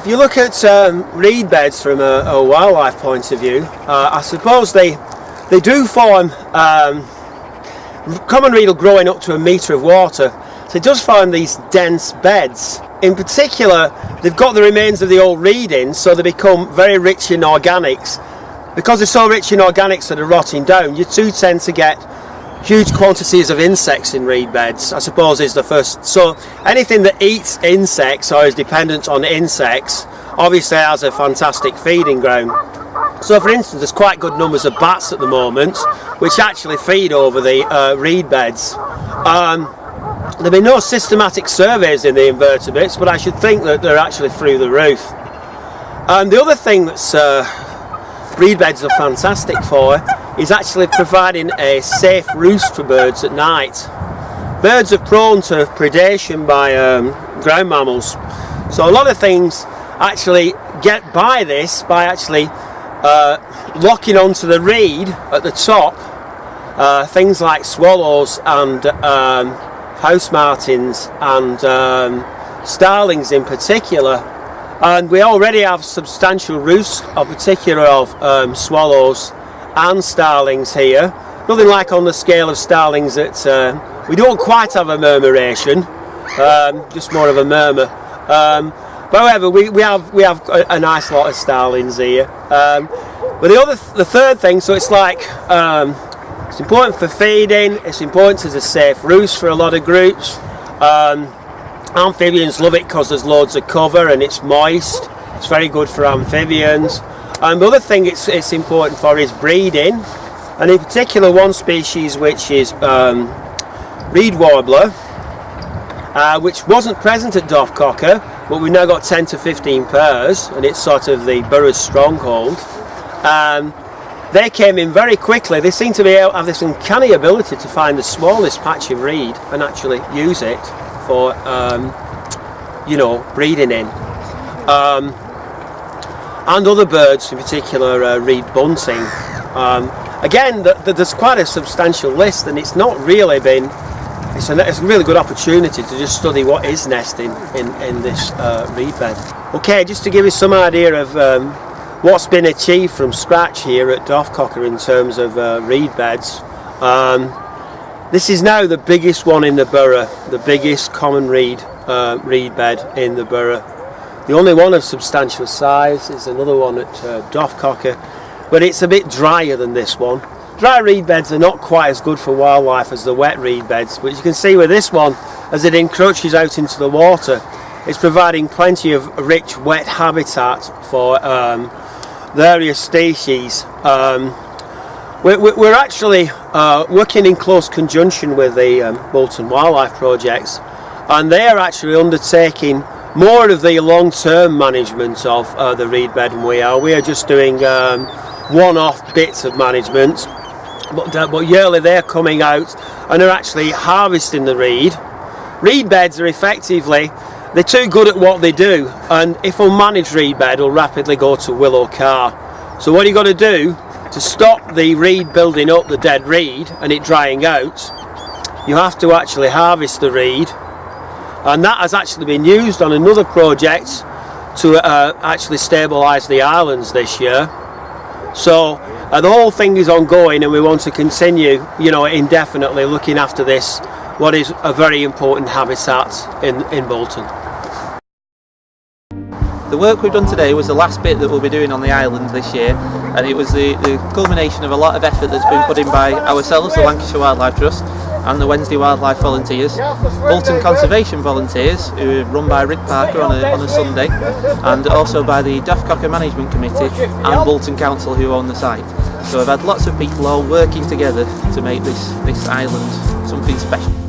if you look at reed beds from a wildlife point of view, I suppose they do form. Common reed will grow in up to 1 metre of water, so it does form these dense beds. In particular, they've got the remains of the old reed in, so they become very rich in organics. Because they're so rich in organics that are rotting down, you do tend to get huge quantities of insects in reed beds, I suppose is the first. So anything that eats insects or is dependent on insects obviously has a fantastic feeding ground. So for instance, there's quite good numbers of bats at the moment which actually feed over the reed beds. There have been no systematic surveys in the invertebrates, but I should think that they're actually through the roof. The other thing that's reed beds are fantastic for is actually providing a safe roost for birds at night. Birds are prone to predation by ground mammals, so a lot of things actually get by this by actually locking onto the reed at the top. Things like swallows and house martins and starlings in particular, and we already have substantial roosts of particular of swallows and starlings here. Nothing like on the scale of starlings that we don't quite have a murmuration, just more of a murmur. But however, we have a nice lot of starlings here. But the third thing, so it's like it's important for feeding. It's important as a safe roost for a lot of groups. Amphibians love it because there's loads of cover and it's moist. It's very good for amphibians. And the other thing it's important for is breeding, and in particular one species which is reed warbler, which wasn't present at doffcocker, but we've now got 10 to 15 pairs, and it's sort of the borough's stronghold. They came in very quickly. They seem to have this uncanny ability to find the smallest patch of reed and actually use it for breeding in. And other birds, in particular reed bunting. Again, there's quite a substantial list, and it's not really been. It's a really good opportunity to just study what is nesting in this reed bed. Okay, just to give you some idea of what's been achieved from scratch here at doffcocker in terms of reed beds. This is now the biggest one in the borough, the biggest common reed bed in the borough. The only one of substantial size is another one at doffcocker, but it's a bit drier than this one. Dry reed beds are not quite as good for wildlife as the wet reed beds, but you can see with this one, as it encroaches out into the water, it's providing plenty of rich wet habitat for various species. We're actually working in close conjunction with the Bolton wildlife projects, and they are actually undertaking more of the long-term management of the reed bed than we are. We are just doing one-off bits of management, but yearly they're coming out and are actually harvesting the reed. Reed beds are effectively, they're too good at what they do, and if unmanaged reed bed will rapidly go to willow carr. So what you've got to do to stop the reed building up, the dead reed, and it drying out, you have to actually harvest the reed, and that has actually been used on another project to actually stabilise the islands this year. So the whole thing is ongoing, and we want to continue, indefinitely looking after this, what is a very important habitat in Bolton. The work we've done today was the last bit that we'll be doing on the island this year, and it was the culmination of a lot of effort that's been put in by ourselves, the Lancashire Wildlife Trust, and the Wednesday Wildlife Volunteers, Bolton Conservation Volunteers, who are run by Rick Parker on a Sunday, and also by the doffcocker Management Committee and Bolton Council, who own the site. So we've had lots of people all working together to make this island something special.